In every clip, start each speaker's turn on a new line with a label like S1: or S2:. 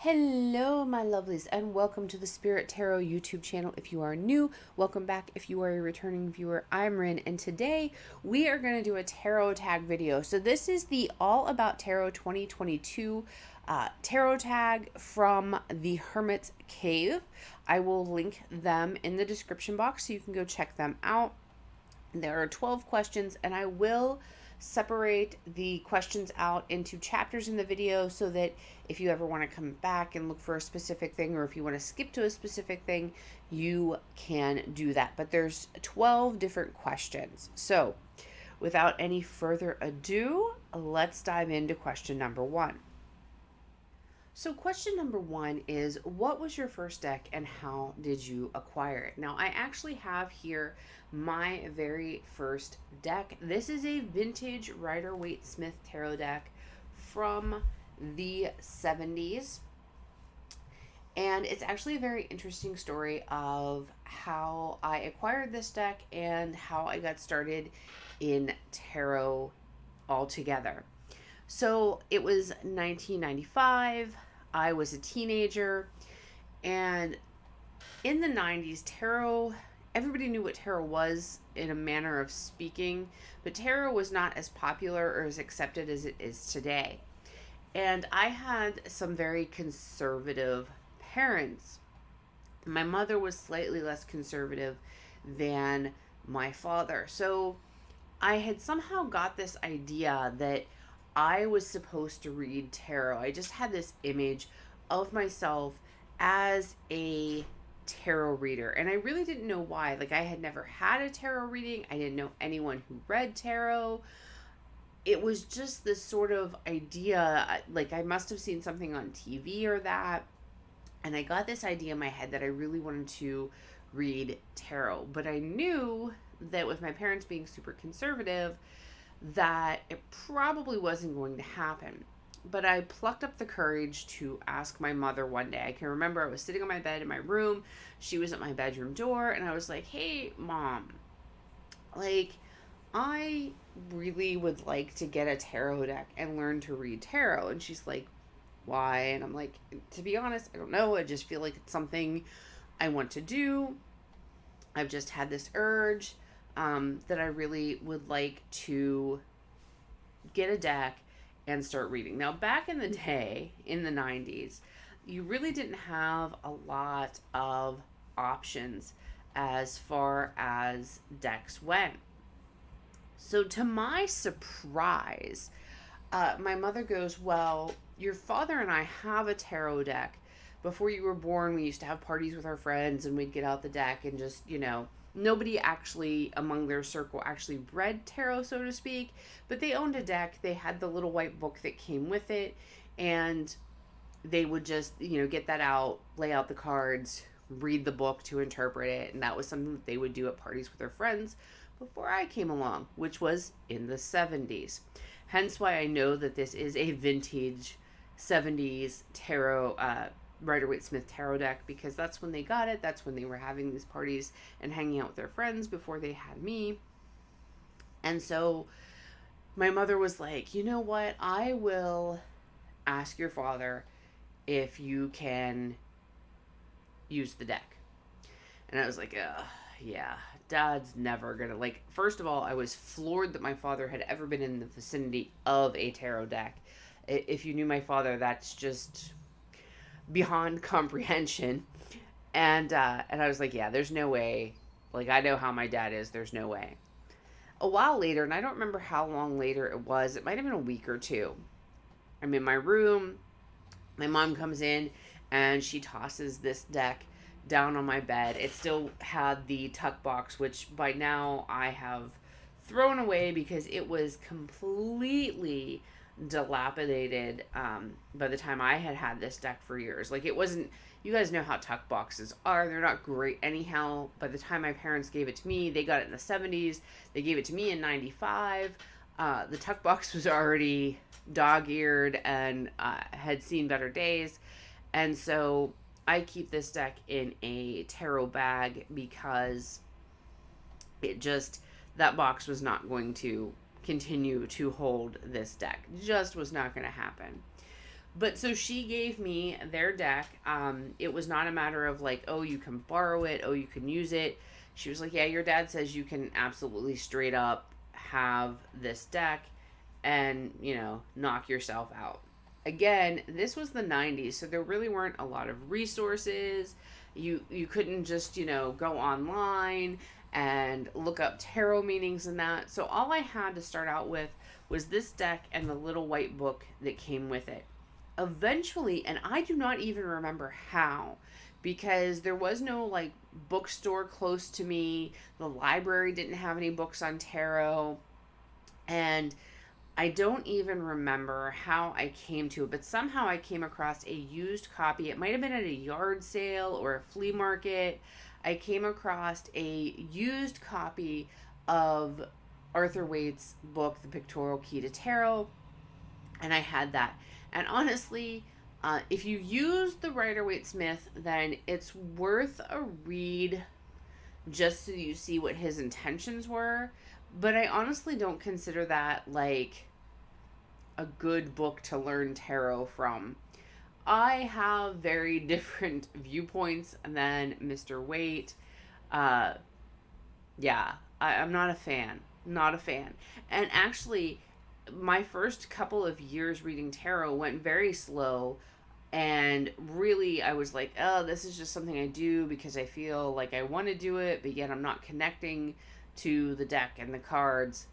S1: Hello, my lovelies, and welcome to the Spirit Tarot YouTube channel. If you are new, welcome back. If you are a returning viewer, I'm Rin, and today we are going to do a tarot tag video. So this is the All About Tarot 2022 tarot tag from the Hermit's Cave. I will link them in the description box so you can go check them out. There are 12 questions, and I will separate the questions out into chapters in the video so that if you ever want to come back and look for a specific thing, or if you want to skip to a specific thing, you can do that. But there's 12 different questions. So without any further ado, let's dive into question number one. So, question number one is, what was your first deck and how did you acquire it? Now, I actually have here my very first deck. This is a vintage Rider-Waite-Smith tarot deck from the 70s. And it's actually a very interesting story of how I acquired this deck and how I got started in tarot altogether. So it was 1995. I was a teenager, and in the 90s, tarot, everybody knew what tarot was in a manner of speaking, but tarot was not as popular or as accepted as it is today. And I had some very conservative parents. My mother was slightly less conservative than my father. So I had somehow got this idea that I was supposed to read tarot. I just had this image of myself as a tarot reader. And I really didn't know why. Like, I had never had a tarot reading. I didn't know anyone who read tarot. It was just this sort of idea. Like, I must have seen something on TV or that. And I got this idea in my head that I really wanted to read tarot. But I knew that with my parents being super conservative, that it probably wasn't going to happen. But I plucked up the courage to ask my mother one day. I can remember I was sitting on my bed in my room. She was at my bedroom door, and I was like, "Hey, Mom, like, I really would like to get a tarot deck and learn to read tarot." And she's like, "Why?" And I'm like, "To be honest, I don't know. I just feel like it's something I want to do. I've just had this urge that I really would like to get a deck and start reading." Now, back in the day, in the 90s, you really didn't have a lot of options as far as decks went. So, to my surprise, my mother goes, "Well, your father and I have a tarot deck. Before you were born, we used to have parties with our friends and we'd get out the deck and just, nobody actually among their circle actually read tarot, so to speak, but they owned a deck. They had the little white book that came with it, and they would just, get that out, lay out the cards, read the book to interpret it, and that was something that they would do at parties with their friends before I came along, which was in the 70s. Hence why I know that this is a vintage 70s tarot Rider-Waite-Smith tarot deck, because that's when they got it. That's when they were having these parties and hanging out with their friends before they had me. And so my mother was like, "You know what? I will ask your father if you can use the deck." And I was like, yeah, Dad's never gonna, like, first of all, I was floored that my father had ever been in the vicinity of a tarot deck. If you knew my father, that's just beyond comprehension. And I was like, yeah, there's no way. Like, I know how my dad is. There's no way. A while later, and I don't remember how long later it was. It might have been a week or two. I'm in my room. My mom comes in and she tosses this deck down on my bed. It still had the tuck box, which by now I have thrown away because it was completely dilapidated by the time I had this deck for years. Like, it wasn't, you guys know how tuck boxes are. They're not great anyhow. By the time my parents gave it to me, they got it in the 70s. They gave it to me in 95. The tuck box was already dog-eared and had seen better days. And so I keep this deck in a tarot bag because it just, that box was not going to continue to hold this deck. Just was not going to happen. But so she gave me their deck. It was not a matter of like, oh, you can borrow it, oh, you can use it. She was like, yeah, your dad says you can absolutely straight up have this deck and, knock yourself out. Again, this was the 90s, so there really weren't a lot of resources. You couldn't just, go online and look up tarot meanings and that. So all I had to start out with was this deck and the little white book that came with it. Eventually, and I do not even remember how, because there was no like bookstore close to me. The library didn't have any books on tarot. And I don't even remember how I came to it, but somehow I came across a used copy. It might have been at a yard sale or a flea market. I came across a used copy of Arthur Waite's book, The Pictorial Key to Tarot, and I had that. And honestly, if you use the Rider-Waite Smith, then it's worth a read just so you see what his intentions were. But I honestly don't consider that like a good book to learn tarot from. I have very different viewpoints than Mr. Waite. Uh, yeah, I'm not a fan. Not a fan. And actually, my first couple of years reading tarot went very slow. And really, I was like, oh, this is just something I do because I feel like I want to do it, but yet I'm not connecting to the deck and the cards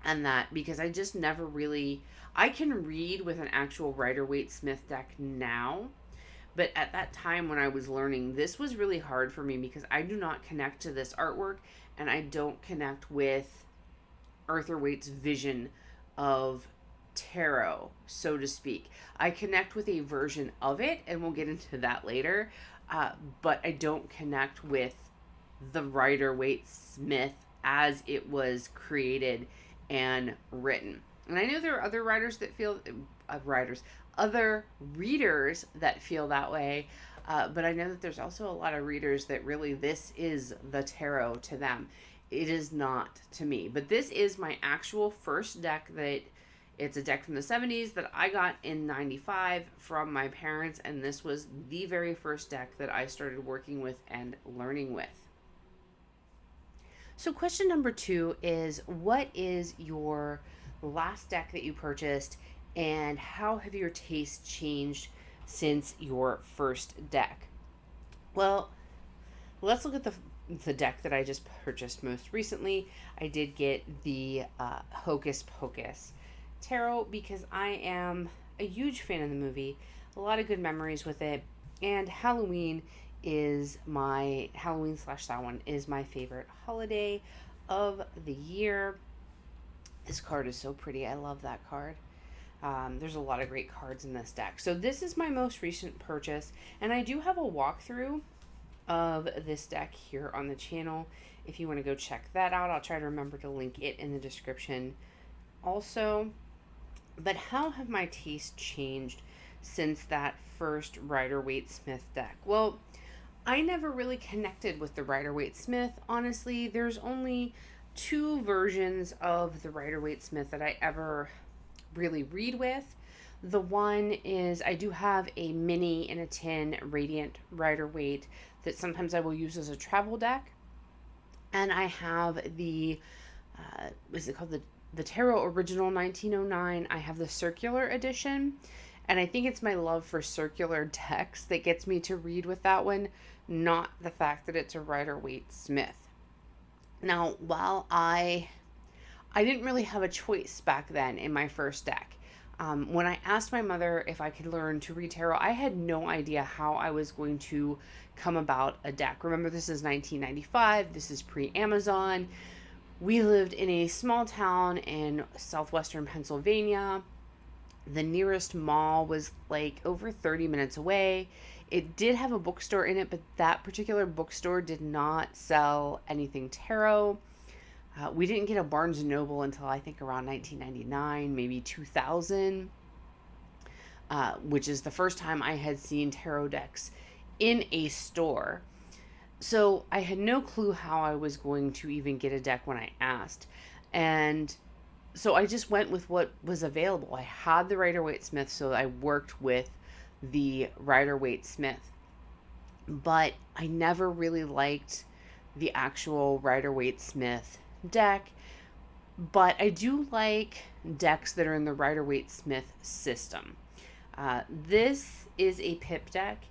S1: and that because I just never really. I can read with an actual Rider-Waite Smith deck now, but at that time when I was learning, this was really hard for me because I do not connect to this artwork and I don't connect with Arthur Waite's vision of tarot, so to speak. I connect with a version of it, and we'll get into that later, but I don't connect with the Rider-Waite Smith as it was created and written. And I know there are other writers that feel, other readers that feel that way, but I know that there's also a lot of readers that really this is the tarot to them. It is not to me. But this is my actual first deck that it's a deck from the 70s that I got in 95 from my parents, and this was the very first deck that I started working with and learning with. So question number 2 is, what is your last deck that you purchased and how have your tastes changed since your first deck? Well, let's look at the deck that I just purchased most recently. I did get the Hocus Pocus Tarot because I am a huge fan of the movie, a lot of good memories with it, and Halloween Samhain is my favorite holiday of the year. This card is so pretty. I love that card. There's a lot of great cards in this deck. So this is my most recent purchase, and I do have a walkthrough of this deck here on the channel. If you want to go check that out, I'll try to remember to link it in the description also. But how have my tastes changed since that first Rider-Waite Smith deck? Well, I never really connected with the Rider-Waite Smith. Honestly, there's only 2 versions of the Rider-Waite Smith that I ever really read with. The one is I do have a mini in a tin Radiant Rider-Waite that sometimes I will use as a travel deck. And I have the, is it called the Tarot Original 1909? I have the circular edition. And I think it's my love for circular decks that gets me to read with that one, not the fact that it's a Rider-Waite Smith. Now, while I didn't really have a choice back then in my first deck. When I asked my mother if I could learn to read tarot, I had no idea how I was going to come about a deck. Remember, this is 1995. This is pre-Amazon. We lived in a small town in southwestern Pennsylvania. The nearest mall was like over 30 minutes away. It did have a bookstore in it, but that particular bookstore did not sell anything tarot. We didn't get a Barnes & Noble until I think around 1999, maybe 2000, which is the first time I had seen tarot decks in a store. So I had no clue how I was going to even get a deck when I asked. And So I just went with what was available. I had the Rider-Waite-Smith, so I worked with the Rider-Waite-Smith. But I never really liked the actual Rider-Waite-Smith deck. But I do like decks that are in the Rider-Waite-Smith system. This is a pip deck.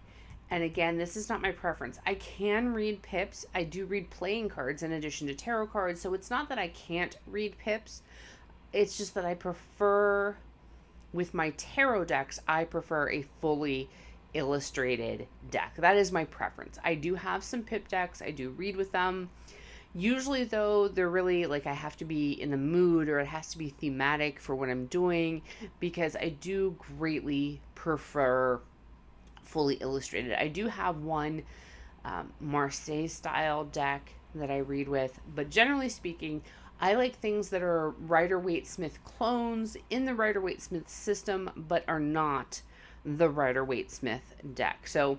S1: And again, this is not my preference. I can read pips. I do read playing cards in addition to tarot cards. So it's not that I can't read pips. It's just that I prefer, with my tarot decks, I prefer a fully illustrated deck. That is my preference. I do have some pip decks. I do read with them. Usually, though, they're really like I have to be in the mood or it has to be thematic for what I'm doing, because I do greatly prefer fully illustrated. I do have one Marseille style deck that I read with, but generally speaking, I like things that are Rider-Waite-Smith clones in the Rider-Waite-Smith system, but are not the Rider-Waite-Smith deck. So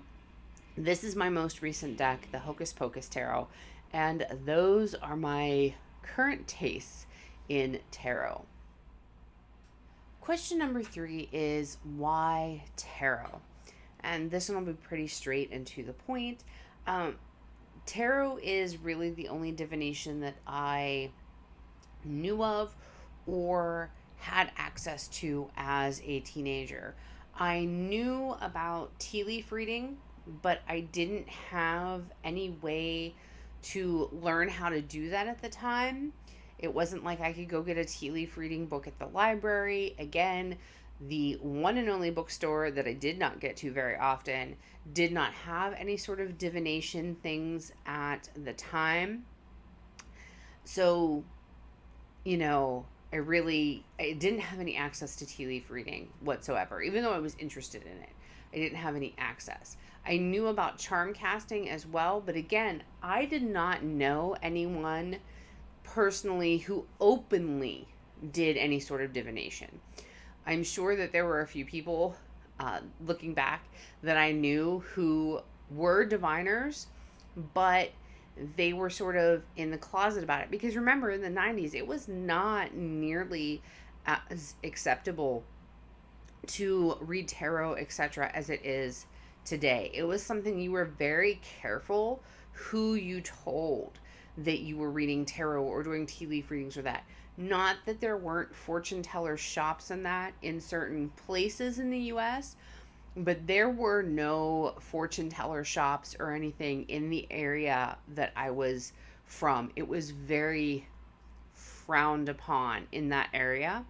S1: this is my most recent deck, the Hocus Pocus Tarot, and those are my current tastes in tarot. Question number 3 is, why tarot? And this one will be pretty straight and to the point. Tarot is really the only divination that I knew of or had access to as a teenager. I knew about tea leaf reading, but I didn't have any way to learn how to do that at the time. It wasn't like I could go get a tea leaf reading book at the library. Again, the one and only bookstore that I did not get to very often did not have any sort of divination things at the time. So, I didn't have any access to tea leaf reading whatsoever, even though I was interested in it. I didn't have any access. I knew about charm casting as well, but again, I did not know anyone personally who openly did any sort of divination. I'm sure that there were a few people, looking back, that I knew who were diviners, but they were sort of in the closet about it. Because remember, in the 90s, it was not nearly as acceptable to read tarot, etc., as it is today. It was something you were very careful who you told that you were reading tarot or doing tea leaf readings or that. Not that there weren't fortune teller shops and that in certain places in the US, but there were no fortune teller shops or anything in the area that I was from. It was very frowned upon in that area.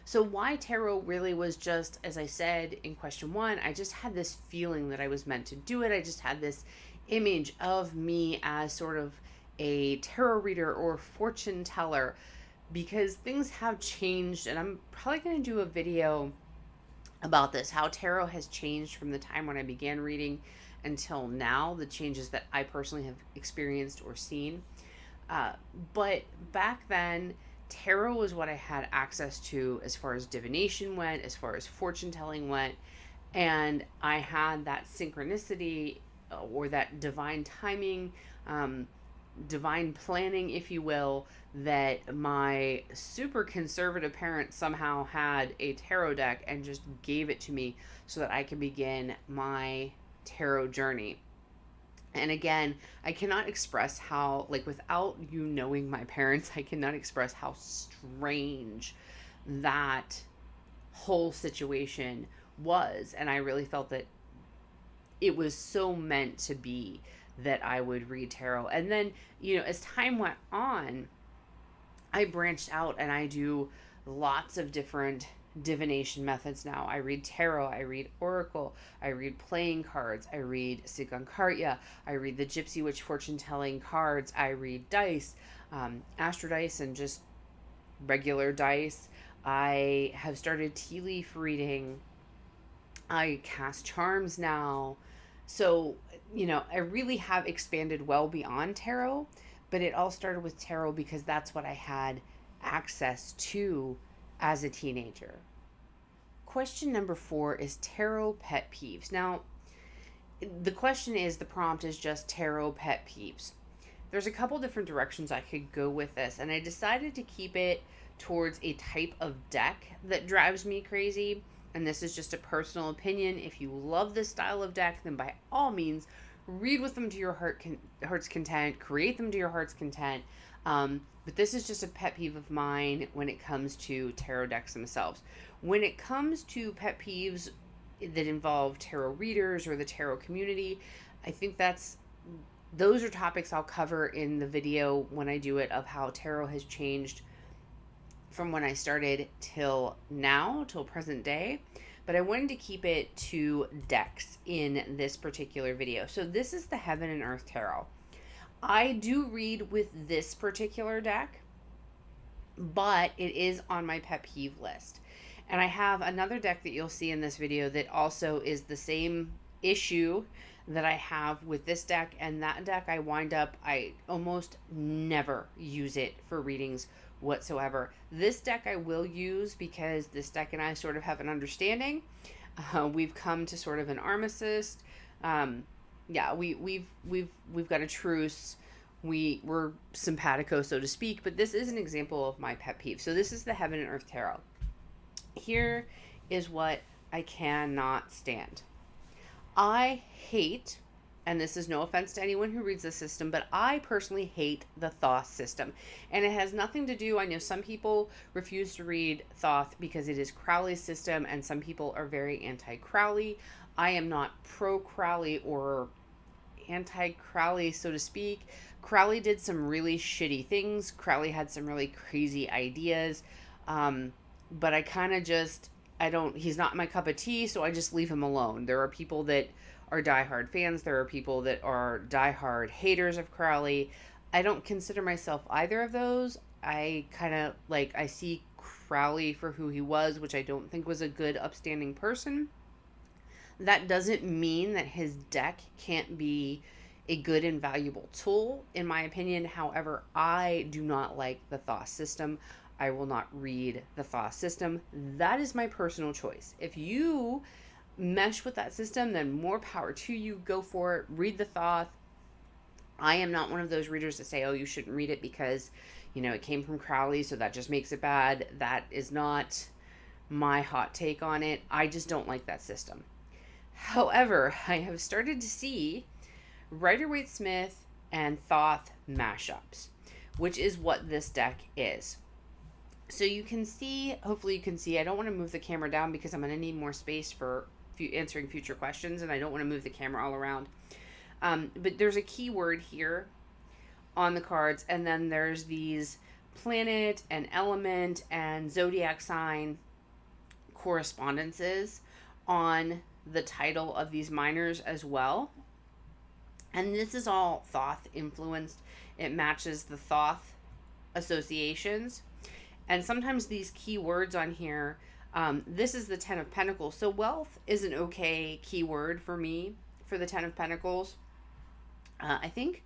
S1: So why tarot really was just, as I said in question 1, I just had this feeling that I was meant to do it. I just had this image of me as sort of a tarot reader or fortune teller, because things have changed, and I'm probably going to do a video about this, how tarot has changed from the time when I began reading until now, the changes that I personally have experienced or seen. But back then, tarot was what I had access to as far as divination went, as far as fortune telling went, and I had that synchronicity or that divine timing, divine planning, if you will, that my super conservative parents somehow had a tarot deck and just gave it to me so that I could begin my tarot journey. And again, I cannot express how, like, without you knowing my parents, I cannot express how strange that whole situation was. And I really felt that it was so meant to be that I would read tarot. And then, as time went on, I branched out and I do lots of different divination methods now. I read tarot, I read oracle, I read playing cards, I read Sigankarya, I read the Gypsy Witch fortune telling cards, I read dice, astro dice, and just regular dice. I have started tea leaf reading. I cast charms now. So, I really have expanded well beyond tarot, but it all started with tarot because that's what I had access to as a teenager. Question number 4 is tarot pet peeves. Now, the prompt is just tarot pet peeves. There's a couple different directions I could go with this, and I decided to keep it towards a type of deck that drives me crazy. And this is just a personal opinion. If you love this style of deck, then by all means, read with them to your heart's content, create them to your heart's content. But this is just a pet peeve of mine when it comes to tarot decks themselves. When it comes to pet peeves that involve tarot readers or the tarot community, I think those are topics I'll cover in the video when I do it, of how tarot has changed from when I started till now, till present day. But I wanted to keep it to decks in this particular video. So this is the Heaven and Earth Tarot. I do read with this particular deck, but it is on my pet peeve list. And I have another deck that you'll see in this video that also is the same issue that I have with this deck. And that deck, I almost never use it for readings whatsoever. This deck I will use because this deck and I sort of have an understanding. We've come to sort of an armistice. Yeah, we've got a truce. We're simpatico, so to speak. But this is an example of my pet peeve. So this is the Heaven and Earth Tarot. Here is what I cannot stand. I hate, and this is no offense to anyone who reads this system, but I personally hate the Thoth system. And it has nothing to do, I know some people refuse to read Thoth because it is Crowley's system, and some people are very anti-Crowley. I am not pro-Crowley or anti-Crowley, so to speak. Crowley did some really shitty things. Crowley had some really crazy ideas. But I kind of just, he's not my cup of tea, so I just leave him alone. There are people that are diehard fans. There are people that are diehard haters of Crowley. I don't consider myself either of those. I kind of, I see Crowley for who he was, which I don't think was a good, upstanding person. That doesn't mean that his deck can't be a good and valuable tool, in my opinion. However, I do not like the Thoth system. I will not read the Thoth system. That is my personal choice. If you mesh with that system, then more power to you. Go for it. Read the Thoth. I am not one of those readers that say, oh, you shouldn't read it because, it came from Crowley, so that just makes it bad. That is not my hot take on it. I just don't like that system. However, I have started to see Rider-Waite-Smith and Thoth mashups, which is what this deck is. So you can see, hopefully you can see, I don't want to move the camera down because I'm going to need more space for answering future questions, and I don't want to move the camera all around. But there's a keyword here on the cards, and then there's these planet and element and zodiac sign correspondences on the title of these minors as well. And this is all Thoth influenced. It matches the Thoth associations. And sometimes these keywords on here, this is the 10 of Pentacles. So wealth is an okay keyword for me for the 10 of Pentacles. I think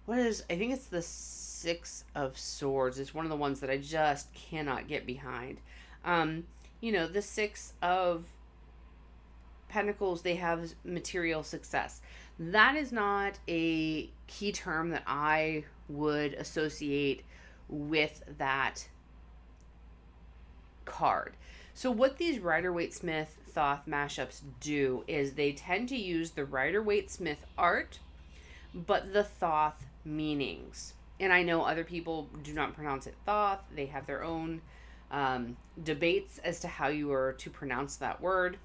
S1: it's the 6 of Swords. It's one of the ones that I just cannot get behind. The 6 of Pentacles, they have material success. That is not a key term that I would associate with that card. So what these Rider-Waite-Smith Thoth mashups do is they tend to use the Rider-Waite-Smith art, but the Thoth meanings. And I know other people do not pronounce it Thoth. They have their own debates as to how you are to pronounce that word.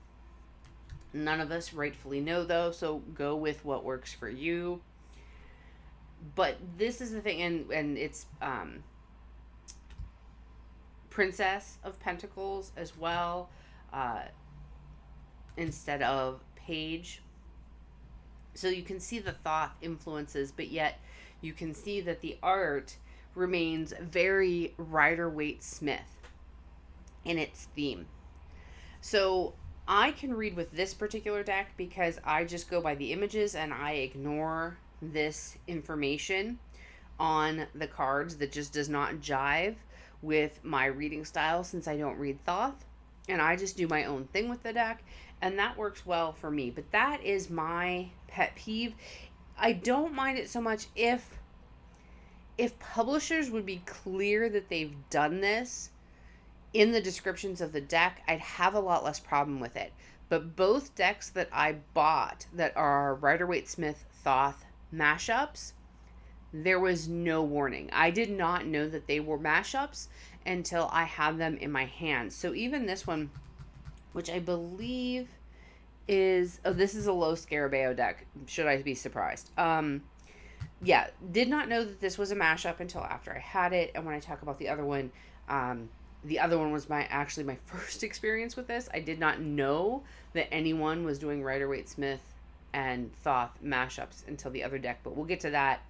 S1: None of us rightfully know, though, so go with what works for you. But this is the thing, and it's Princess of Pentacles as well, instead of Page. So you can see the Thoth influences, but yet you can see that the art remains very Rider-Waite-Smith in its theme. So I can read with this particular deck because I just go by the images and I ignore this information on the cards that just does not jive with my reading style, since I don't read Thoth, and I just do my own thing with the deck, and that works well for me. But that is my pet peeve. I don't mind it so much if publishers would be clear that they've done this in the descriptions of the deck, I'd have a lot less problem with it. But both decks that I bought that are Rider-Waite-Smith Thoth mashups, there was no warning. I did not know that they were mashups until I had them in my hands. So even this one, which I believe is, oh, this is a low Scarabeo deck. Should I be surprised? Yeah, did not know that this was a mashup until after I had it. And when I talk about the other one was actually my first experience with this. I did not know that anyone was doing Rider-Waite-Smith and Thoth mashups until the other deck, but we'll get to that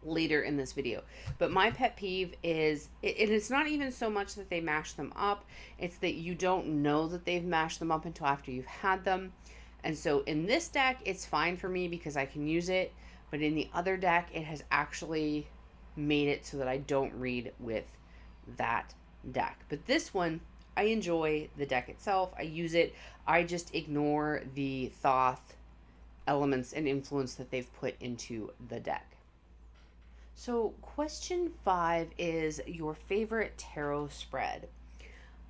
S1: later in this video. But my pet peeve is, and it's not even so much that they mash them up, it's that you don't know that they've mashed them up until after you've had them. And so in this deck, it's fine for me because I can use it, but in the other deck, it has actually made it so that I don't read with that deck. But this one, I enjoy the deck itself. I use it. I just ignore the Thoth elements and influence that they've put into the deck. So question 5 is your favorite tarot spread.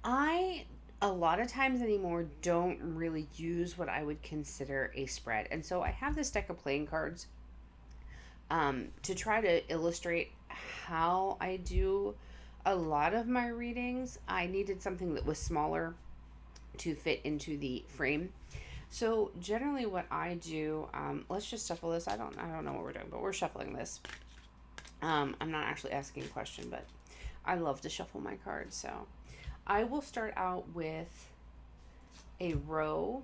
S1: I, a lot of times anymore, don't really use what I would consider a spread. And so I have this deck of playing cards to try to illustrate how I do a lot of my readings. I needed something that was smaller to fit into the frame. So generally what I do, let's just shuffle this. I don't know what we're doing, but we're shuffling this. I'm not actually asking a question, but I love to shuffle my cards. So I will start out with a row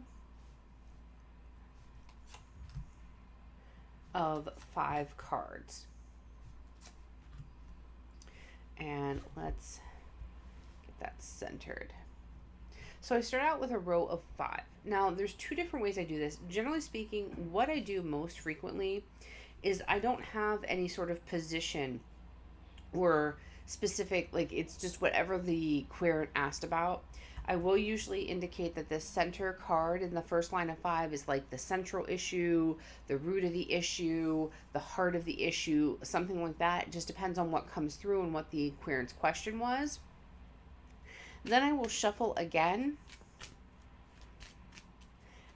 S1: of 5 cards. And let's get that centered. So I start out with a row of 5. Now, there's 2 different ways I do this. Generally speaking, what I do most frequently is I don't have any sort of position or specific, like it's just whatever the querent asked about. I will usually indicate that the center card in the first line of 5 is like the central issue, the root of the issue, the heart of the issue, something like that. It just depends on what comes through and what the querent's question was. Then I will shuffle again,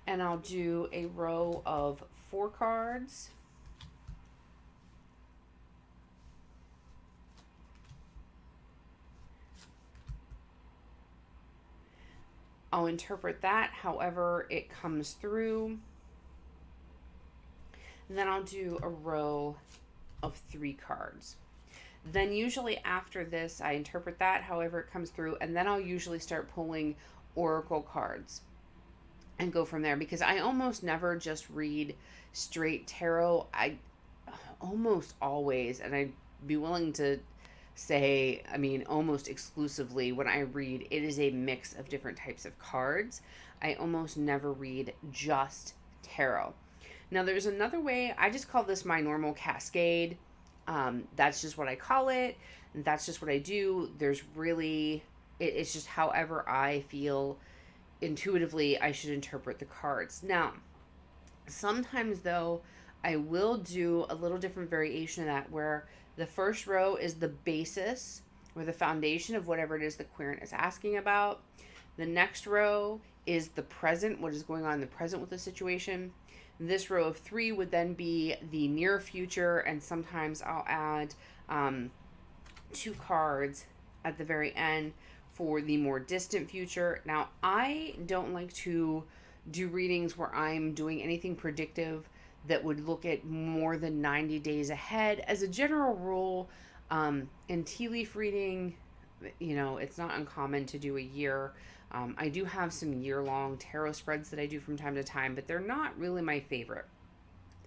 S1: and I'll do a row of 4 cards. I'll interpret that however it comes through. And then I'll do a row of 3 cards. Then usually after this, I interpret that however it comes through, and then I'll usually start pulling oracle cards and go from there, because I almost never just read straight tarot. I almost always, and I'd be willing to say, I mean, almost exclusively when I read, it is a mix of different types of cards. I almost never read just tarot. Now, there's another way. I just call this my normal cascade. That's just what I call it. That's just what I do. There's really, it's just however I feel intuitively I should interpret the cards. Now, sometimes though, I will do a little different variation of that, where the first row is the basis or the foundation of whatever it is the querent is asking about. The next row is the present, what is going on in the present with the situation. This row of 3 would then be the near future, and sometimes I'll add 2 cards at the very end for the more distant future. Now, I don't like to do readings where I'm doing anything predictive that would look at more than 90 days ahead. As a general rule, in tea leaf reading, you know, it's not uncommon to do a year. I do have some year-long tarot spreads that I do from time to time, but they're not really my favorite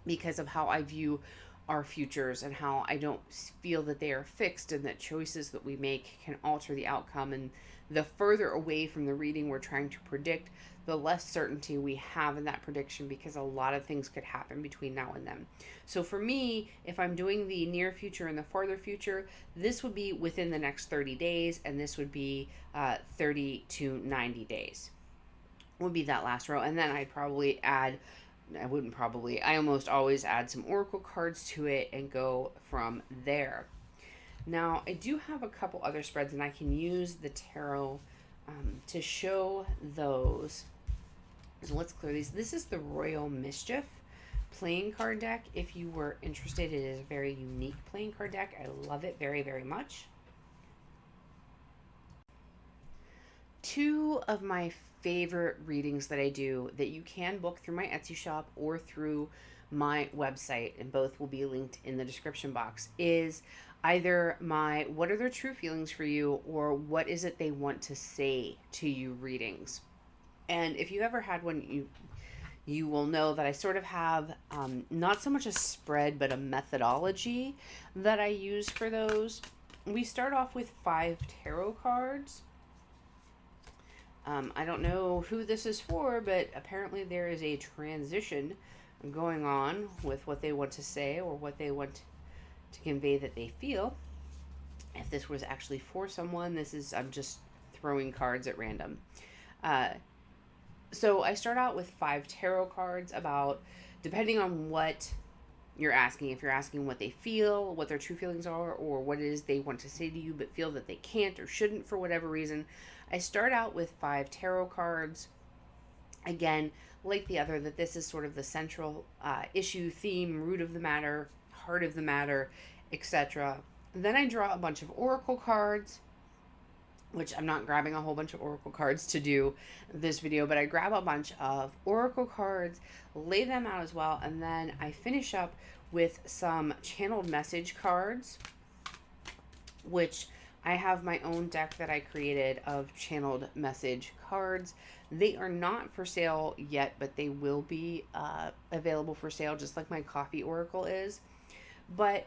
S1: because of how I view our futures and how I don't feel that they are fixed, and that choices that we make can alter the outcome. And the further away from the reading we're trying to predict, the less certainty we have in that prediction, because a lot of things could happen between now and then. So for me, if I'm doing the near future and the farther future, this would be within the next 30 days, and this would be 30 to 90 days would be that last row. And then I'd probably add, I almost always add some oracle cards to it and go from there. Now, I do have a couple other spreads, and I can use the tarot to show those. So let's clear these. This is the Royal Mischief playing card deck. If you were interested, it is a very unique playing card deck. I love it very, very much. Two of my favorite readings that I do that you can book through my Etsy shop or through my website, and both will be linked in the description box, is either my what are their true feelings for you, or what is it they want to say to you readings. And if you ever had one, you will know that I sort of have not so much a spread, but a methodology that I use for those. We start off with 5 tarot cards. I don't know who this is for, but apparently there is a transition going on with what they want to say or what they want to convey that they feel. If this was actually for someone, I'm just throwing cards at random. So I start out with 5 tarot cards about, depending on what you're asking, if you're asking what they feel, what their true feelings are, or what it is they want to say to you but feel that they can't or shouldn't for whatever reason. I start out with 5 tarot cards. Again, like the other, that this is sort of the central issue, theme, root of the matter, heart of the matter, etc. Then I draw a bunch of oracle cards, which I'm not grabbing a whole bunch of oracle cards to do this video, but I grab a bunch of oracle cards, lay them out as well, and then I finish up with some channeled message cards, which I have my own deck that I created of channeled message cards. They are not for sale yet, but they will be available for sale, just like my coffee oracle is. But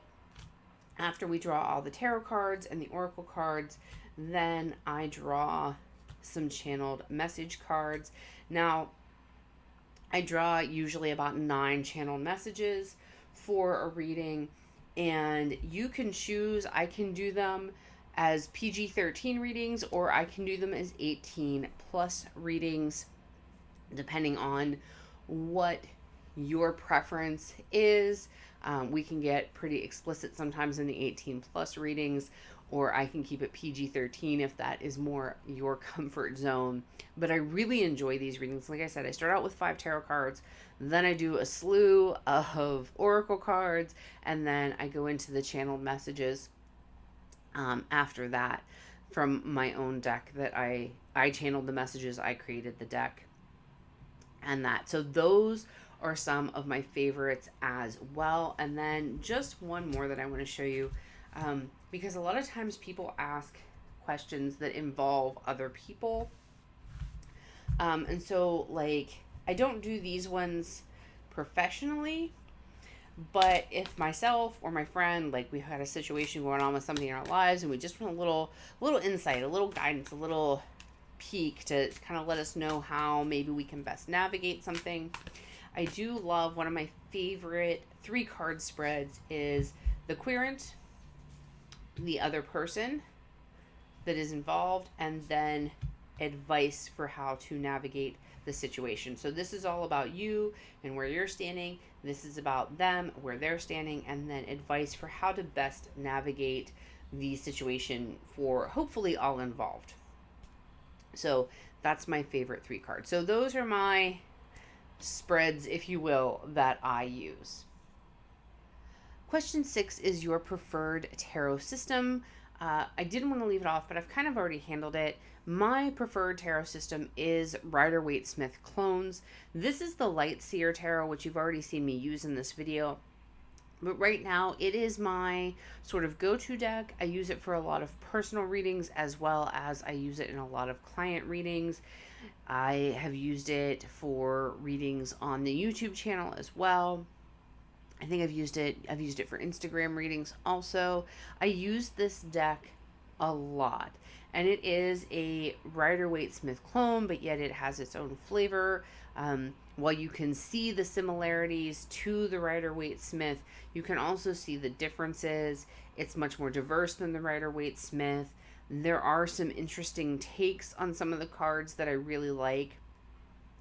S1: after we draw all the tarot cards and the oracle cards, then I draw some channeled message cards. Now, I draw usually about 9 channeled messages for a reading, and you can choose. I can do them as PG-13 readings, or I can do them as 18 plus readings, depending on what your preference is. We can get pretty explicit sometimes in the 18 plus readings, or I can keep it PG-13 if that is more your comfort zone. But I really enjoy these readings. Like I said, I start out with 5 tarot cards, then I do a slew of oracle cards, and then I go into the channeled messages after that from my own deck that I channeled the messages, I created the deck, and that. So those are some of my favorites as well. And then just one more that I want to show you, because a lot of times people ask questions that involve other people. And so, like, I don't do these ones professionally, but if myself or my friend, like, we had a situation going on with something in our lives and we just want a little insight, a little guidance, a little peek to kind of let us know how maybe we can best navigate something. I do love, one of my favorite 3 card spreads is the querent, the other person that is involved, and then advice for how to navigate the situation. So this is all about you and where you're standing. This is about them, where they're standing, and then advice for how to best navigate the situation for hopefully all involved. So that's my favorite 3 cards. So those are my spreads, if you will, that I use. Question 6 is your preferred tarot system. I didn't want to leave it off, but I've kind of already handled it. My preferred tarot system is Rider-Waite-Smith Clones. This is the Light Seer Tarot, which you've already seen me use in this video. But right now, it is my sort of go-to deck. I use it for a lot of personal readings, as well as I use it in a lot of client readings. I have used it for readings on the YouTube channel as well. I think I've used it for Instagram readings also. I use this deck a lot, and it is a Rider-Waite-Smith clone, but yet it has its own flavor. While you can see the similarities to the Rider-Waite-Smith, you can also see the differences. It's much more diverse than the Rider-Waite-Smith. There are some interesting takes on some of the cards that I really like.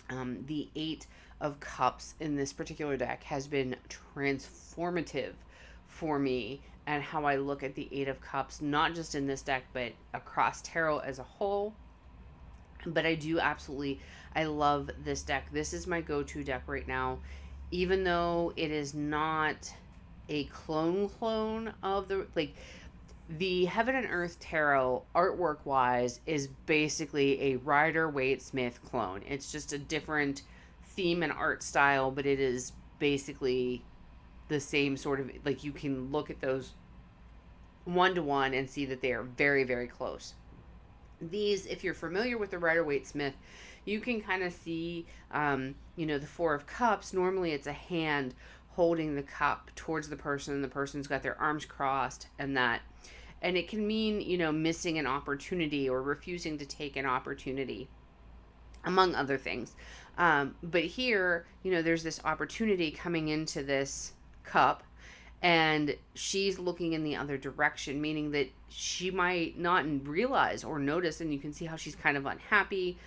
S1: The 8 of Cups in this particular deck has been transformative for me and how I look at the Eight of Cups, not just in this deck, but across tarot as a whole. But I do absolutely, I love this deck. This is my go-to deck right now, even though it is not a clone of the Heaven and Earth Tarot, artwork wise, is basically a Rider-Waite-Smith clone. It's just a different theme and art style, but it is basically the same sort of, like, you can look at those one to one and see that they are very, very close. These, if you're familiar with the Rider-Waite-Smith, you can kind of see, the Four of Cups. Normally it's a hand holding the cup towards the person, and the person's got their arms crossed, and it can mean, missing an opportunity or refusing to take an opportunity, among other things. But here, there's this opportunity coming into this cup, and she's looking in the other direction, meaning that she might not realize or notice, and you can see how she's kind of unhappy.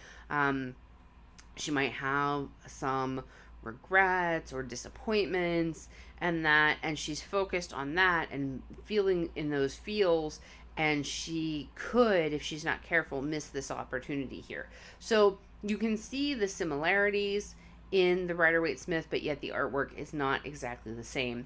S1: She might have some regrets or disappointments, and she's focused on that and feeling in those feels, and she could, if she's not careful, miss this opportunity here. So you can see the similarities in the Rider-Waite-Smith, but yet the artwork is not exactly the same.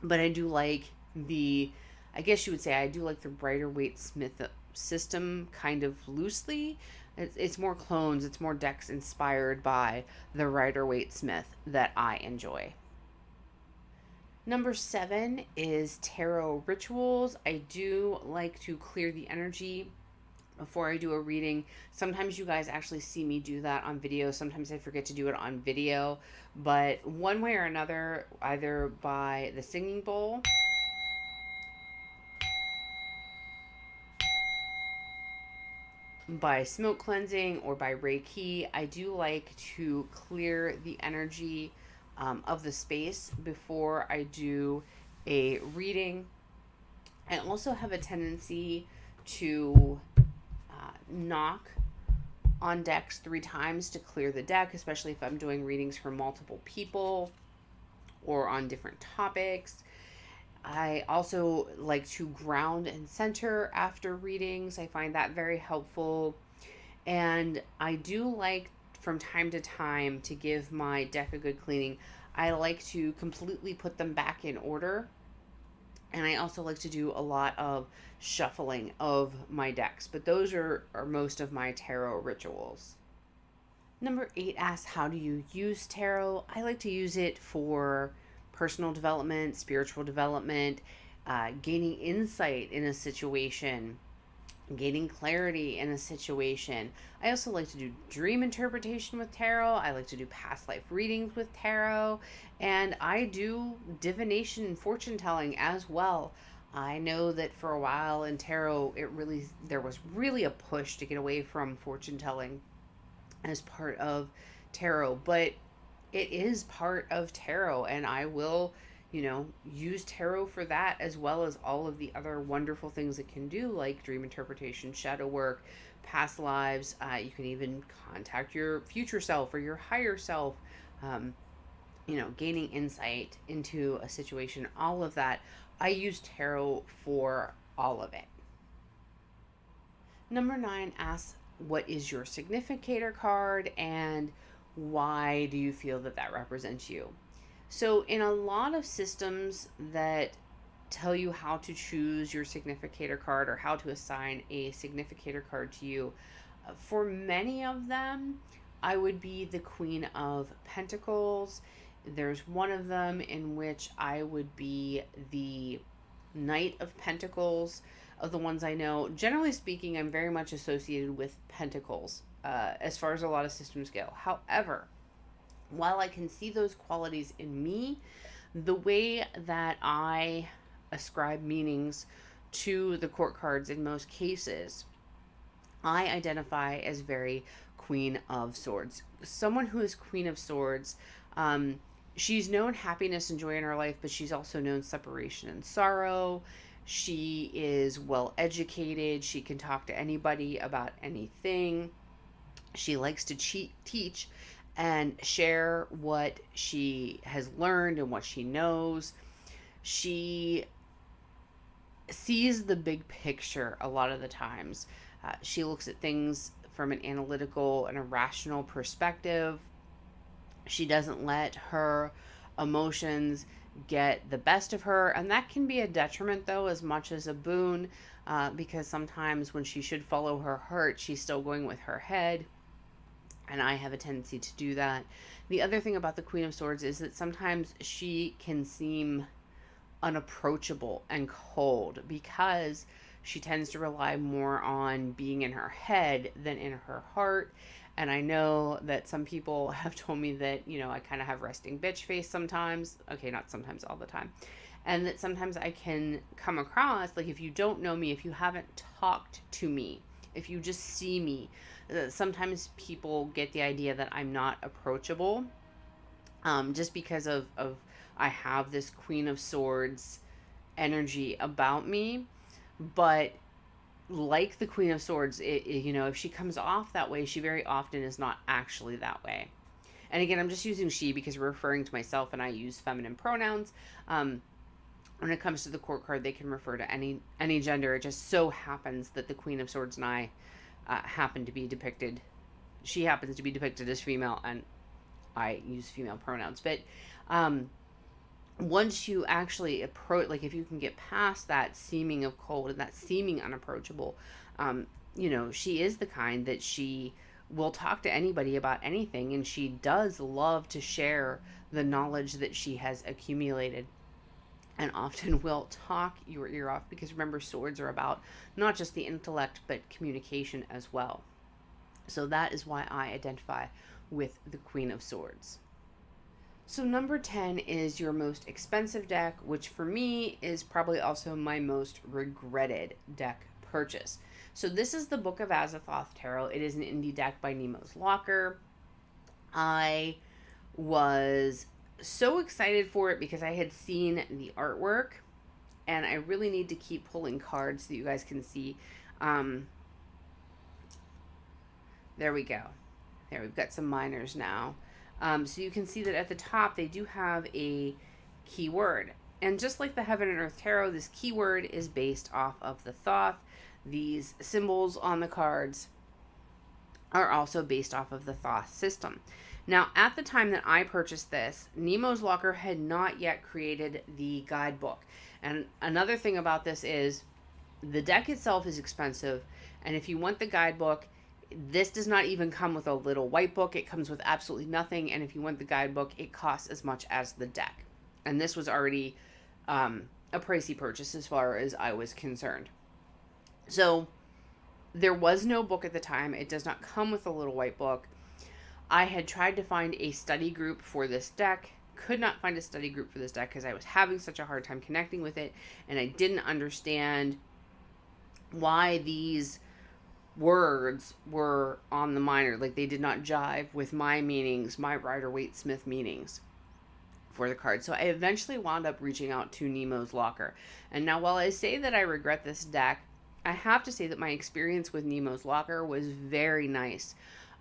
S1: But I do like I guess you would say I do like the Rider-Waite-Smith system kind of loosely. It's more clones, it's more decks inspired by the Rider-Waite-Smith that I enjoy. Number 7 is tarot rituals. I do like to clear the energy before I do a reading. Sometimes you guys actually see me do that on video. Sometimes I forget to do it on video. But one way or another, either by the singing bowl, by smoke cleansing, or by Reiki, I do like to clear the energy of the space before I do a reading. I also have a tendency to knock on decks 3 times to clear the deck, especially if I'm doing readings for multiple people or on different topics. I also like to ground and center after readings. I find that very helpful. And I do like, from time to time, to give my deck a good cleaning. I like to completely put them back in order. And I also like to do a lot of shuffling of my decks. But those are most of my tarot rituals. Number 8 asks, how do you use tarot? I like to use it for personal development, spiritual development, gaining insight in a situation, gaining clarity in a situation. I also like to do dream interpretation with tarot. I like to do past life readings with tarot. And I do divination and fortune telling as well. I know that for a while in tarot, there was really a push to get away from fortune telling as part of tarot, but it is part of tarot, and I will, use tarot for that, as well as all of the other wonderful things it can do, like dream interpretation, shadow work, past lives. You can even contact your future self or your higher self, gaining insight into a situation, all of that. I use tarot for all of it. Number 9 asks, what is your significator card, and why do you feel that represents you? So in a lot of systems that tell you how to choose your significator card or how to assign a significator card to you, for many of them, I would be the Queen of Pentacles. There's one of them in which I would be the Knight of Pentacles. Of the ones I know, generally speaking, I'm very much associated with Pentacles as far as a lot of systems go. However, while I can see those qualities in me, the way that I ascribe meanings to the court cards in most cases, I identify as very Queen of Swords. Someone who is Queen of Swords, she's known happiness and joy in her life, but she's also known separation and sorrow. She is well educated. She can talk to anybody about anything. She likes to teach and share what she has learned and what she knows. She sees the big picture a lot of the times. She looks at things from an analytical and a rational perspective. She doesn't let her emotions get the best of her, and that can be a detriment though as much as a boon, because sometimes when she should follow her heart, she's still going with her head, and I have a tendency to do that. The other thing about the Queen of Swords is that sometimes she can seem unapproachable and cold because she tends to rely more on being in her head than in her heart. And I know that some people have told me that, I kind of have resting bitch face sometimes. Okay, not sometimes, all the time. And that sometimes I can come across, like, if you don't know me, if you haven't talked to me, if you just see me, sometimes people get the idea that I'm not approachable, just because of I have this Queen of Swords energy about me. But like the Queen of Swords, if she comes off that way, she very often is not actually that way. And again, I'm just using she because we're referring to myself and I use feminine pronouns. When it comes to the court card, they can refer to any gender. It just so happens that the Queen of Swords and I happen to be depicted. She happens to be depicted as female, and I use female pronouns. But once you actually approach, like if you can get past that seeming of cold and that seeming unapproachable, she is the kind that she will talk to anybody about anything, and she does love to share the knowledge that she has accumulated, and often will talk your ear off, because remember, swords are about not just the intellect but communication as well. So that is why I identify with the Queen of Swords. So number 10 is your most expensive deck, which for me is probably also my most regretted deck purchase. So this is the Book of Azathoth Tarot. It is an indie deck by Nemo's Locker. I was so excited for it because I had seen the artwork, and I really need to keep pulling cards so that you guys can see. There we go. There, we've got some minors now. So you can see that at the top, they do have a keyword. And just like the Heaven and Earth Tarot, this keyword is based off of the Thoth. These symbols on the cards are also based off of the Thoth system. Now, at the time that I purchased this, Nemo's Locker had not yet created the guidebook. And another thing about this is the deck itself is expensive. And if you want the guidebook, this does not even come with a little white book. It comes with absolutely nothing. And if you want the guidebook, it costs as much as the deck. And this was already a pricey purchase as far as I was concerned. So there was no book at the time. It does not come with a little white book. I had tried to find a study group for this deck. Could not find a study group for this deck because I was having such a hard time connecting with it. And I didn't understand why these words were on the minor. Like, they did not jive with my meanings, my Rider-Waite-Smith meanings for the card. So I eventually wound up reaching out to Nemo's Locker. And now, while I say that I regret this deck, I have to say that my experience with Nemo's Locker was very nice.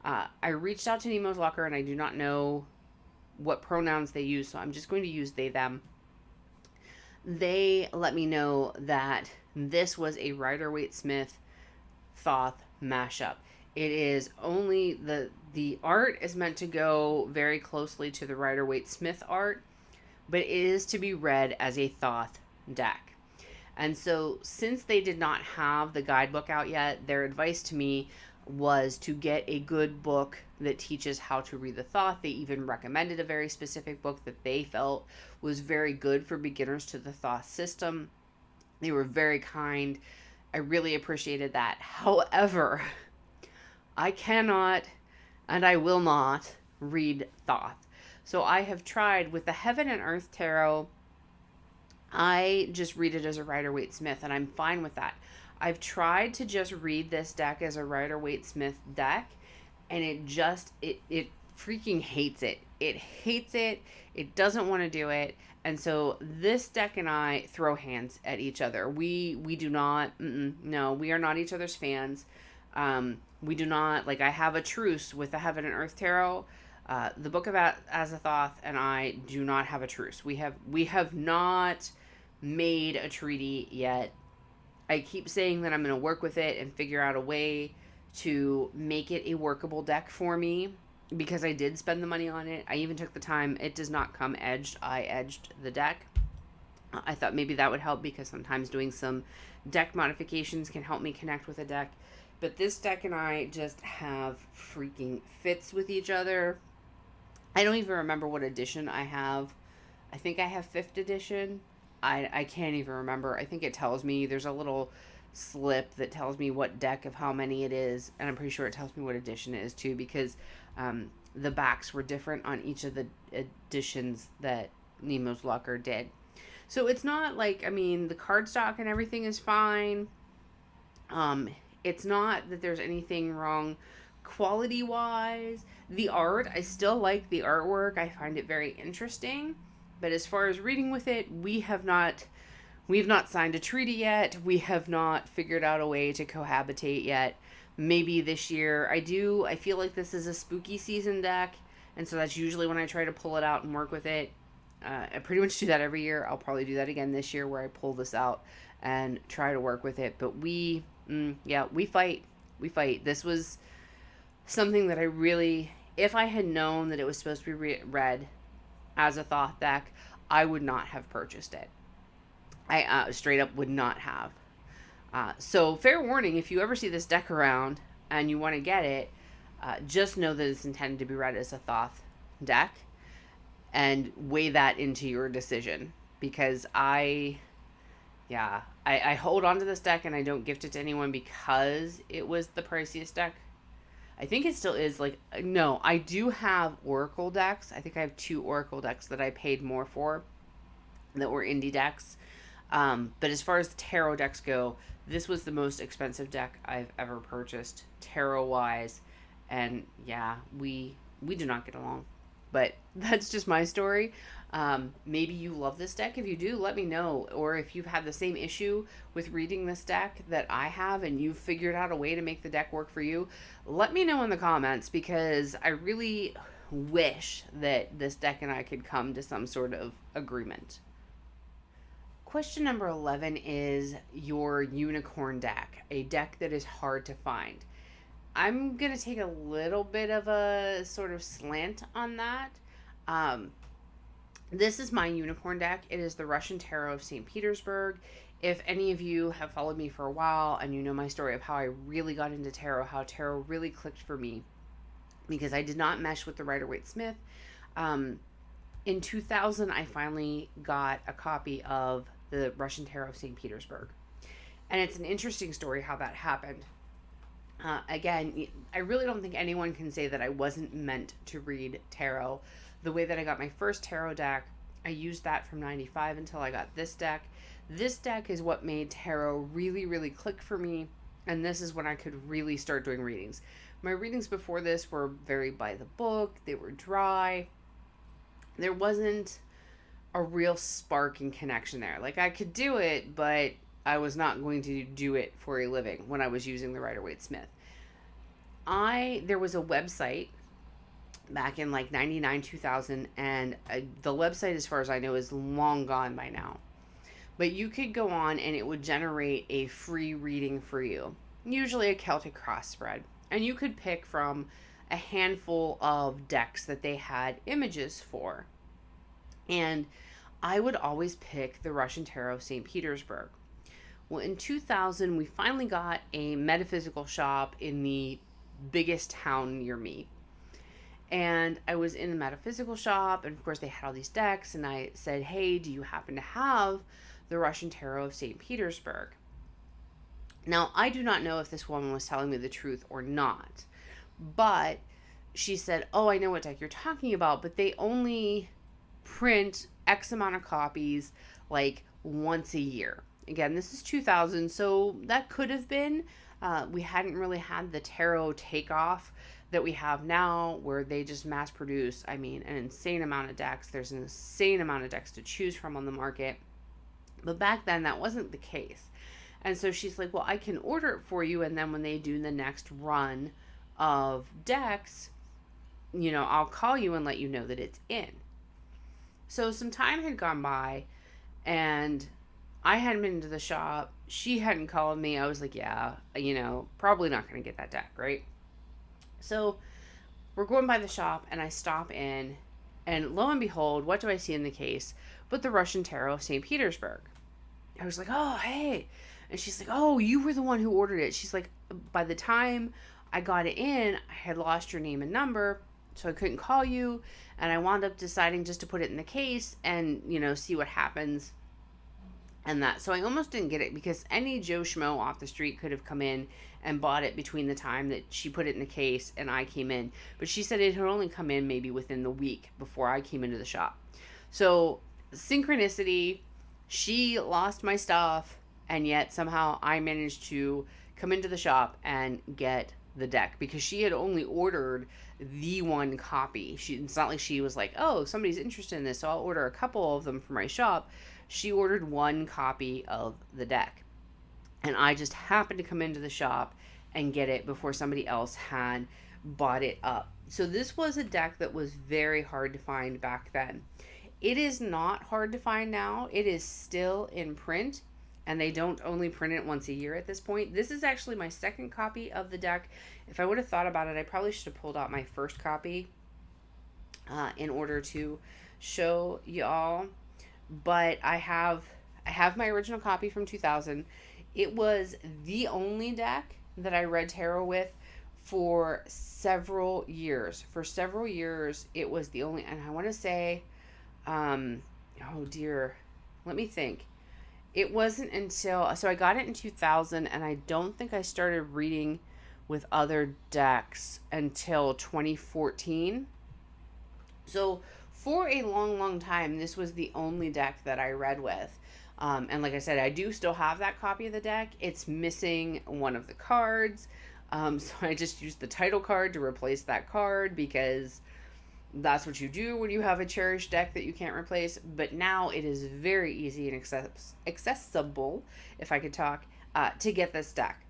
S1: I reached out to Nemo's Locker, and I do not know what pronouns they use, so I'm just going to use they, them. They let me know that this was a Rider-Waite-Smith Thoth mashup. It is only the art is meant to go very closely to the Rider-Waite-Smith art, but it is to be read as a Thoth deck. And so, since they did not have the guidebook out yet, their advice to me was to get a good book that teaches how to read the Thoth. They even recommended a very specific book that they felt was very good for beginners to the Thoth system. They were very kind. I really appreciated that. However, I cannot and I will not read Thoth. So I have tried with the Heaven and Earth Tarot. I just read it as a Rider-Waite-Smith, and I'm fine with that. I've tried to just read this deck as a Rider-Waite-Smith deck, and it freaking hates it. It hates it. It doesn't want to do it. And so this deck and I throw hands at each other. We do not, no, we are not each other's fans. We do not, like, I have a truce with the Heaven and Earth Tarot. The Book of Azathoth and I do not have a truce. We have not made a treaty yet. I keep saying that I'm going to work with it and figure out a way to make it a workable deck for me because I did spend the money on it. I even took the time. It does not come edged. I edged the deck. I thought maybe that would help because sometimes doing some deck modifications can help me connect with a deck. But this deck and I just have freaking fits with each other. I don't even remember what edition I have. I think I have 5th edition. I can't even remember. I think it tells me there's a little slip that tells me what deck of how many it is. And I'm pretty sure it tells me what edition it is too because the backs were different on each of the editions that Nemo's Locker did. So it's not like, I mean, the cardstock and everything is fine. It's not that there's anything wrong quality wise. The art, I still like the artwork. I find it very interesting. But as far as reading with it, we've not signed a treaty yet. We have not figured out a way to cohabitate yet. Maybe this year. I feel like this is a spooky season deck, and so that's usually when I try to pull it out and work with it. I pretty much do that every year. I'll probably do that again this year where I pull this out and try to work with it. But we fight. We fight. This was something that I really, if I had known that it was supposed to be read as a Thoth deck, I would not have purchased it. I straight up would not have. So fair warning, if you ever see this deck around and you want to get it, just know that it's intended to be read as a Thoth deck and weigh that into your decision because I hold on to this deck and I don't gift it to anyone because it was the priciest deck. I think it still is. Like, no, I do have Oracle decks. I think I have 2 Oracle decks that I paid more for that were indie decks. But as far as the tarot decks go, this was the most expensive deck I've ever purchased tarot wise. And yeah, we do not get along. But that's just my story. Maybe you love this deck. If you do, let me know. Or if you've had the same issue with reading this deck that I have and you've figured out a way to make the deck work for you, let me know in the comments because I really wish that this deck and I could come to some sort of agreement. Question number 11 is your unicorn deck, a deck that is hard to find. I'm going to take a little bit of a sort of slant on that. This is my unicorn deck. It is the Russian Tarot of St. Petersburg. If any of you have followed me for a while and you know my story of how I really got into tarot, how tarot really clicked for me, because I did not mesh with the Rider-Waite-Smith. In 2000, I finally got a copy of the Russian Tarot of St. Petersburg. And it's an interesting story how that happened. Again, I really don't think anyone can say that I wasn't meant to read tarot. The way that I got my first tarot deck, I used that from 95 until I got this deck. This deck is what made tarot really, really click for me. And this is when I could really start doing readings. My readings before this were very by the book. They were dry. There wasn't a real spark and connection there. Like, I could do it, but I was not going to do it for a living when I was using the Rider-Waite-Smith. There was a website back in like 99, 2000, and the website, as far as I know, is long gone by now. But you could go on and it would generate a free reading for you, usually a Celtic cross spread. And you could pick from a handful of decks that they had images for. And I would always pick the Russian Tarot of St. Petersburg. Well, in 2000, we finally got a metaphysical shop in the biggest town near me. And I was in the metaphysical shop, and of course they had all these decks, and I said, hey, do you happen to have the Russian Tarot of St. Petersburg? Now, I do not know if this woman was telling me the truth or not, but she said, oh, I know what deck you're talking about, but they only print X amount of copies like once a year. Again, this is 2000, so that could have been. We hadn't really had the tarot takeoff that we have now, where they just mass produce, I mean, an insane amount of decks. There's an insane amount of decks to choose from on the market. But back then, that wasn't the case. And so she's like, well, I can order it for you, and then when they do the next run of decks, you know, I'll call you and let you know that it's in. So some time had gone by, and I hadn't been to the shop. She hadn't called me. I was like, yeah, probably not going to get that deck, right? So we're going by the shop, and I stop in, and lo and behold, what do I see in the case but the Russian Tarot of St. Petersburg? I was like, oh, hey. And she's like, oh, you were the one who ordered it. She's like, by the time I got it in, I had lost your name and number, so I couldn't call you. And I wound up deciding just to put it in the case and, see what happens. And that. So I almost didn't get it because any Joe Schmo off the street could have come in and bought it between the time that she put it in the case and I came in. But she said it had only come in maybe within the week before I came into the shop. So synchronicity, she lost my stuff, and yet somehow I managed to come into the shop and get the deck because she had only ordered the one copy. It's not like she was like, oh, somebody's interested in this, so I'll order a couple of them for my shop. She ordered one copy of the deck, and I just happened to come into the shop and get it before somebody else had bought it up. So this was a deck that was very hard to find back then. It is not hard to find now. It is still in print, and they don't only print it once a year at this point. This is actually my second copy of the deck. If I would have thought about it, I probably should have pulled out my first copy in order to show y'all. But I have my original copy from 2000. It was the only deck that I read tarot with for several years. For several years, it was the only, and I want to say, oh dear, let me think. It wasn't until, so I got it in 2000, and I don't think I started reading with other decks until 2014. So for a long, long time, this was the only deck that I read with. And like I said, I do still have that copy of the deck. It's missing one of the cards. So I just used the title card to replace that card because that's what you do when you have a cherished deck that you can't replace. But now it is very easy and accessible, if I could talk, to get this deck.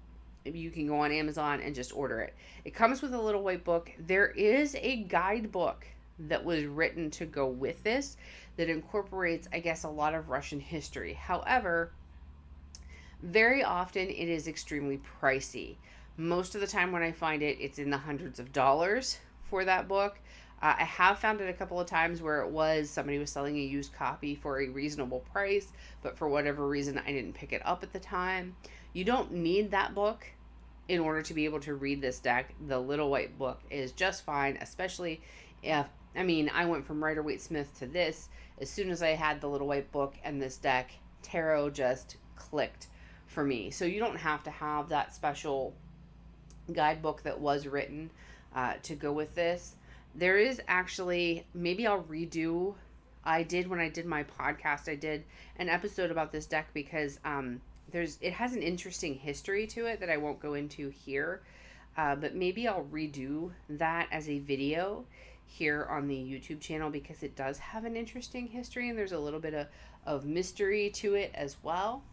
S1: You can go on Amazon and just order it. It comes with a little white book. There is a guidebook that was written to go with this that incorporates, I guess, a lot of Russian history. However, very often it is extremely pricey. Most of the time when I find it, it's in the hundreds of dollars for that book. I have found it a couple of times where somebody was selling a used copy for a reasonable price, but for whatever reason, I didn't pick it up at the time. You don't need that book in order to be able to read this deck. The little white book is just fine, especially if, I went from Rider-Waite-Smith to this. As soon as I had the little white book and this deck, tarot just clicked for me. So you don't have to have that special guidebook that was written to go with this. There is actually, maybe I'll redo, when I did my podcast, I did an episode about this deck because it has an interesting history to it that I won't go into here. But maybe I'll redo that as a video here on the YouTube channel because it does have an interesting history and there's a little bit of mystery to it as well.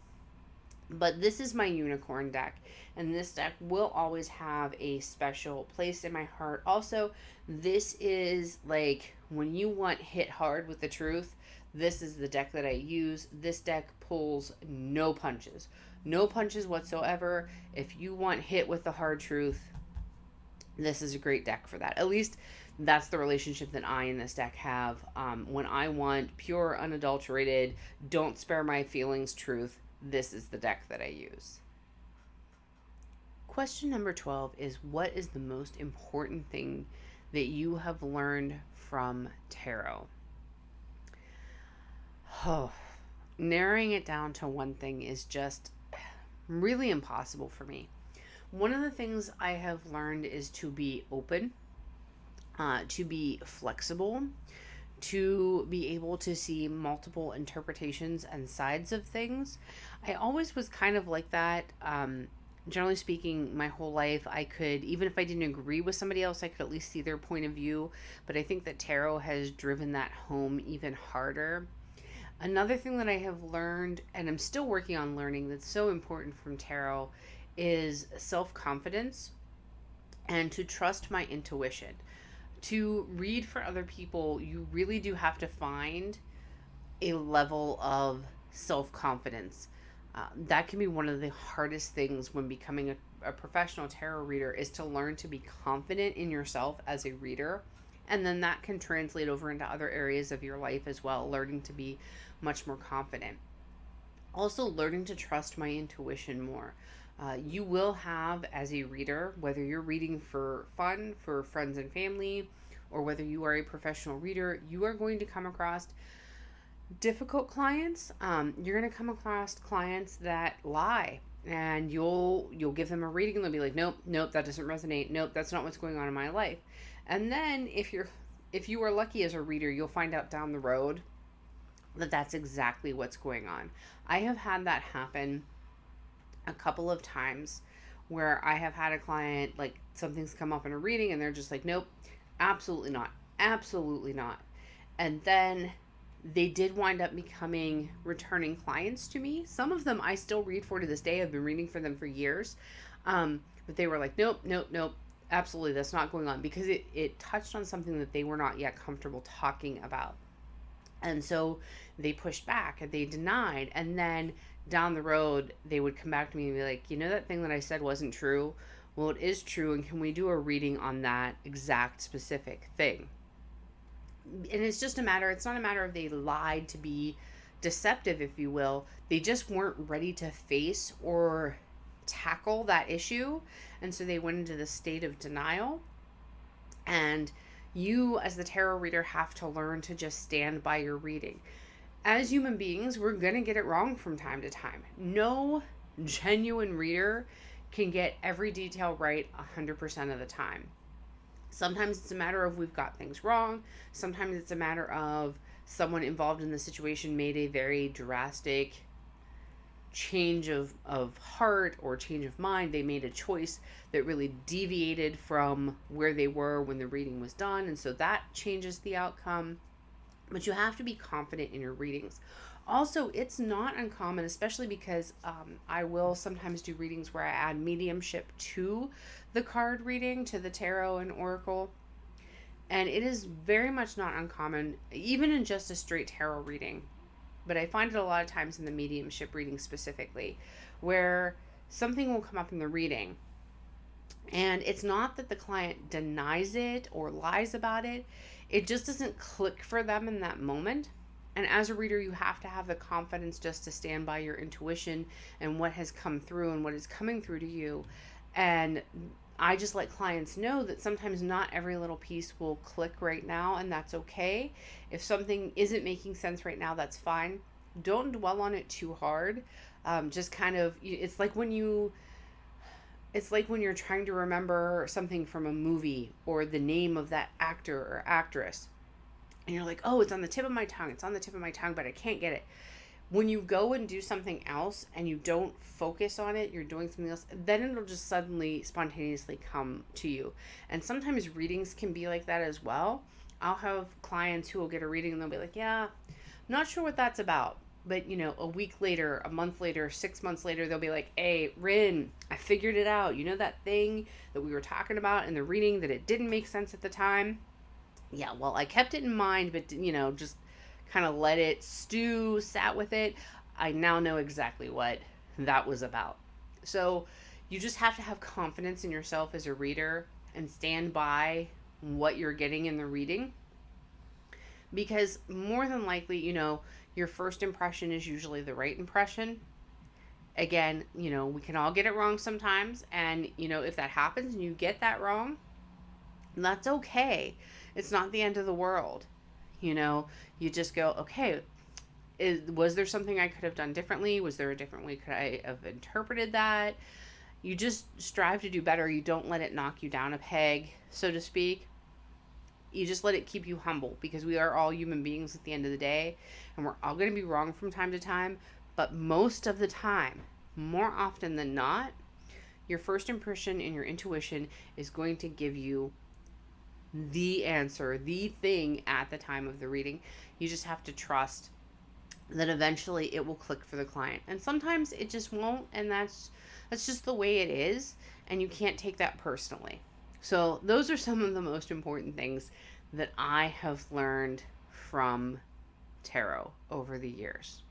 S1: But this is my unicorn deck, and this deck will always have a special place in my heart. Also, this is like when you want hit hard with the truth, this is the deck that I use. This deck pulls no punches. No punches whatsoever. If you want hit with the hard truth, this is a great deck for that. At least that's the relationship that I and this deck have. When I want pure, unadulterated, don't spare my feelings truth, this is the deck that I use. Question number 12 is, what is the most important thing that you have learned from tarot? Oh, narrowing it down to one thing is just really impossible for me. One of the things I have learned is to be open, to be flexible, to be able to see multiple interpretations and sides of things. I always was kind of like that. Generally speaking, my whole life, I could, even if I didn't agree with somebody else, I could at least see their point of view. But I think that tarot has driven that home even harder. Another thing that I have learned, and I'm still working on learning, that's so important from tarot is self-confidence and to trust my intuition. To read for other people, you really do have to find a level of self-confidence. That can be one of the hardest things when becoming a professional tarot reader, is to learn to be confident in yourself as a reader. And then that can translate over into other areas of your life as well, learning to be much more confident. Also, learning to trust my intuition more. You will have, as a reader, whether you're reading for fun, for friends and family, or whether you are a professional reader, you are going to come across difficult clients. You're going to come across clients that lie, and you'll give them a reading and they'll be like, nope, that doesn't resonate. Nope, that's not what's going on in my life. And then if you are lucky as a reader, you'll find out down the road that that's exactly what's going on. I have had that happen a couple of times, where I have had a client, like, something's come up in a reading and they're just like, nope, absolutely not. Absolutely not. And then they did wind up becoming returning clients to me. Some of them I still read for to this day. I've been reading for them for years. But they were like, nope, absolutely, that's not going on, because it touched on something that they were not yet comfortable talking about. And so they pushed back and they denied. And then down the road, they would come back to me and be like, that thing that I said wasn't true. Well, it is true. And can we do a reading on that exact specific thing? And it's not a matter of they lied to be deceptive, if you will. They just weren't ready to face or tackle that issue. And so they went into the state of denial. And you, as the tarot reader, have to learn to just stand by your reading. As human beings, we're going to get it wrong from time to time. No genuine reader can get every detail right 100% of the time. Sometimes it's a matter of we've got things wrong. Sometimes it's a matter of someone involved in the situation made a very drastic change of heart or change of mind. They made a choice that really deviated from where they were when the reading was done, and so that changes the outcome. But you have to be confident in your readings. Also, it's not uncommon, especially because I will sometimes do readings where I add mediumship to the card reading, to the tarot and oracle. And it is very much not uncommon, even in just a straight tarot reading. But I find it a lot of times in the mediumship reading specifically, where something will come up in the reading. And it's not that the client denies it or lies about it. It just doesn't click for them in that moment. And as a reader, you have to have the confidence just to stand by your intuition and what has come through and what is coming through to you. And I just let clients know that sometimes not every little piece will click right now, and that's okay. If something isn't making sense right now, that's fine. Don't dwell on it too hard. Just kind of, it's like when you're trying to remember something from a movie or the name of that actor or actress. And you're like, oh, it's on the tip of my tongue, but I can't get it. When you go and do something else and you don't focus on it, you're doing something else, then it'll just suddenly, spontaneously come to you. And sometimes readings can be like that as well. I'll have clients who will get a reading and they'll be like, yeah, I'm not sure what that's about. But, a week later, a month later, 6 months later, they'll be like, hey, Rin, I figured it out. You know that thing that we were talking about in the reading that it didn't make sense at the time? Yeah, well, I kept it in mind, but, just kind of let it stew, sat with it. I now know exactly what that was about. So you just have to have confidence in yourself as a reader and stand by what you're getting in the reading. Because more than likely, your first impression is usually the right impression. Again, we can all get it wrong sometimes. And, if that happens and you get that wrong, that's okay. It's not the end of the world. You just go, okay, was there something I could have done differently? Was there a different way could I have interpreted that? You just strive to do better. You don't let it knock you down a peg, so to speak. You just let it keep you humble, because we are all human beings at the end of the day, and we're all going to be wrong from time to time. But most of the time, more often than not, your first impression and your intuition is going to give you the answer, the thing at the time of the reading. You just have to trust that eventually it will click for the client. And sometimes it just won't, and that's just the way it is, and you can't take that personally. So those are some of the most important things that I have learned from tarot over the years.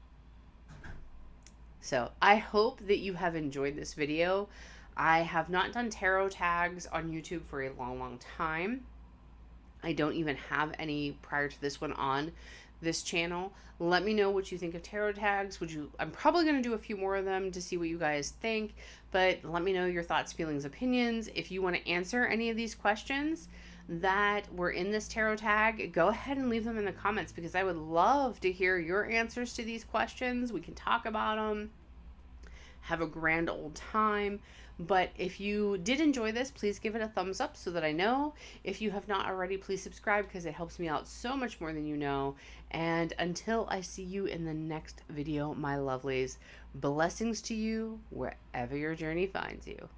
S1: So I hope that you have enjoyed this video. I have not done tarot tags on YouTube for a long, long time. I don't even have any prior to this one on this channel. Let me know what you think of tarot tags. I'm probably going to do a few more of them to see what you guys think, but let me know your thoughts, feelings, opinions. If you want to answer any of these questions that were in this tarot tag, go ahead and leave them in the comments, because I would love to hear your answers to these questions. We can talk about them, have a grand old time. But if you did enjoy this, please give it a thumbs up so that I know. If you have not already, please subscribe, because it helps me out so much more than you know. And until I see you in the next video, my lovelies, blessings to you wherever your journey finds you.